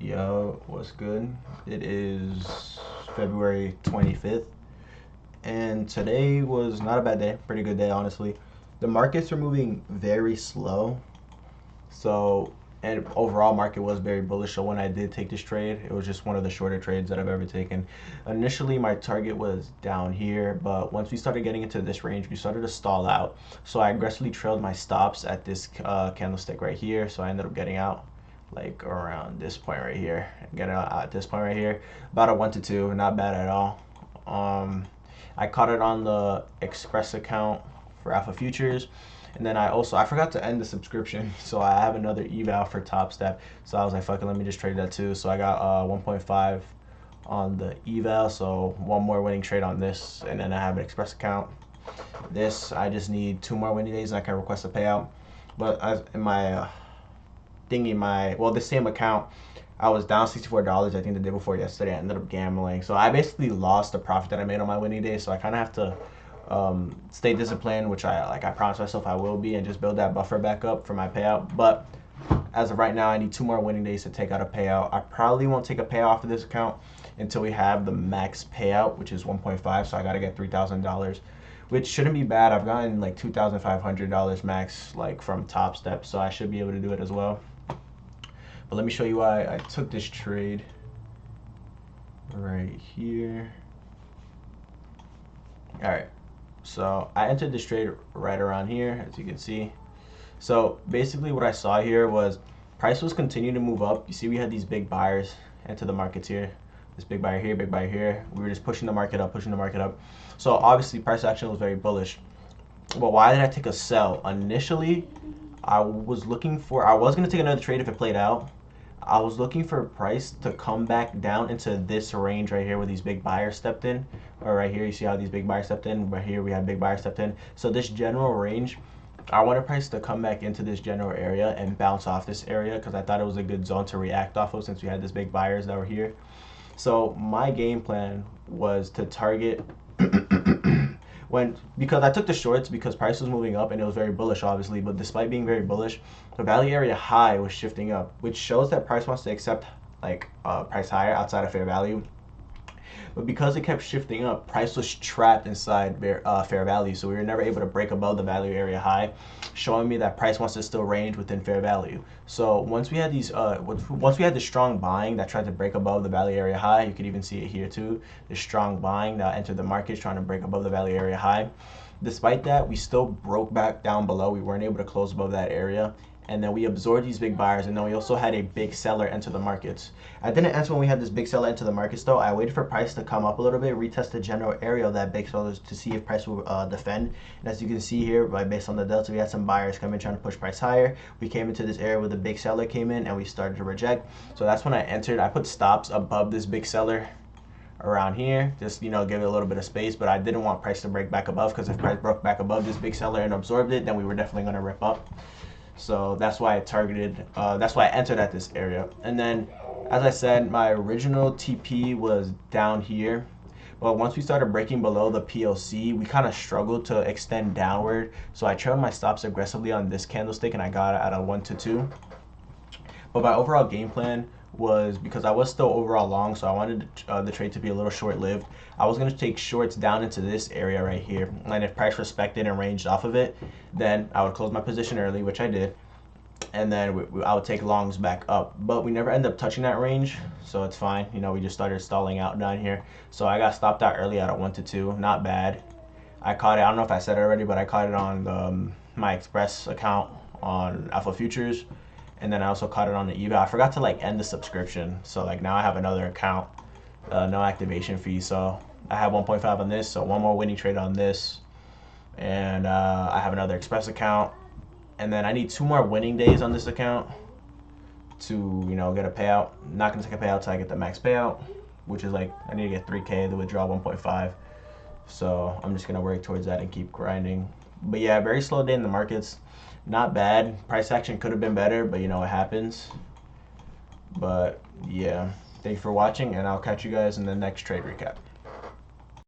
Yo, what's good? It is February 25th, and today was not a bad day. Pretty good day, honestly. The markets are moving very slow, so and overall market was very bullish. So when I did take this trade, it was just one of the shorter trades that I've ever taken. Initially, my target was down here, but once we started getting into this range, we started to stall out. So I aggressively trailed my stops at this candlestick right here. So I ended up getting out like around this point right here. Get it at this point right here. About a 1 to 2, not bad at all. I caught it on the Express account for Alpha Futures. And then I forgot to end the subscription, so I have another eval for Top Step. So I was like, fuck it, let me just trade that too. So I got 1.5 on the eval, so one more winning trade on this, and then I have an Express account. This I just need 2 more winning days, and I can request a payout. But as in my the same account, I was down $64 I think the day before yesterday. I ended up gambling, so I basically lost the profit that I made on my winning day. So I kind of have to stay disciplined, which I promised myself I will be, and just build that buffer back up for my payout. But as of right now, I need 2 more winning days to take out a payout. I probably won't take a payout off of this account until we have the max payout, which is 1.5. So I got to get $3,000, which shouldn't be bad. I've gotten like $2,500 max like from Top Step, so I should be able to do it as well. But let me show you why I took this trade right here. All right, so I entered this trade right around here, as you can see. So basically what I saw here was price was continuing to move up. You see we had these big buyers enter the markets here. This big buyer here, big buyer here. We were just pushing the market up, pushing the market up. So obviously price action was very bullish. But why did I take a sell? Initially, I was going to take another trade if it played out. I was looking for price to come back down into this range right here where these big buyers stepped in. Or right here, you see how these big buyers stepped in. Right here, we had big buyers stepped in. So this general range, I wanted price to come back into this general area and bounce off this area because I thought it was a good zone to react off of since we had this big buyers that were here. So my game plan was to target because I took the shorts because price was moving up and it was very bullish obviously, but despite being very bullish, the value area high was shifting up, which shows that price wants to accept like price higher outside of fair value. But because it kept shifting up, price was trapped inside fair value, so we were never able to break above the value area high, showing me that price wants to still range within fair value. So once we had the strong buying that tried to break above the value area high, you could even see it here too, the strong buying that entered the market trying to break above the value area high. Despite that, we still broke back down below. We weren't able to close above that area, and then we absorbed these big buyers, and then we also had a big seller enter the markets. I didn't enter when we had this big seller enter the markets though. I waited for price to come up a little bit, retest the general area of that big seller to see if price will defend. And as you can see here, based on the delta, we had some buyers come in trying to push price higher. We came into this area where the big seller came in and we started to reject. So that's when I entered. I put stops above this big seller around here, just give it a little bit of space, but I didn't want price to break back above, because if price broke back above this big seller and absorbed it, then we were definitely going to rip up. So that's why I entered at this area. And then, as I said, my original TP was down here. But once we started breaking below the PLC, we kind of struggled to extend downward. So I trailed my stops aggressively on this candlestick and I got it at a 1 to 2. But my overall game plan was, because I was still overall long, so I wanted the trade to be a little short-lived. I was going to take shorts down into this area right here, and if price respected and ranged off of it, then I would close my position early, which I did, and then I would take longs back up. But we never ended up touching that range, so it's fine. We just started stalling out down here. So I got stopped out early at a 1 to 2, not bad. I caught it, I don't know if I said it already, but I caught it on my Express account on Alpha Futures. And then I also caught it on the eval. I forgot to end the subscription, so now I have another account, no activation fee. So I have 1.5 on this, so one more winning trade on this, and I have another Express account, and then I need 2 more winning days on this account to get a payout. I'm not gonna take a payout till I get the max payout, which is I need to get 3K to withdraw 1.5. So I'm just gonna work towards that and keep grinding. But yeah, very slow day in the markets. Not bad. Price action could have been better, but it happens. But yeah, thank you for watching, and I'll catch you guys in the next trade recap.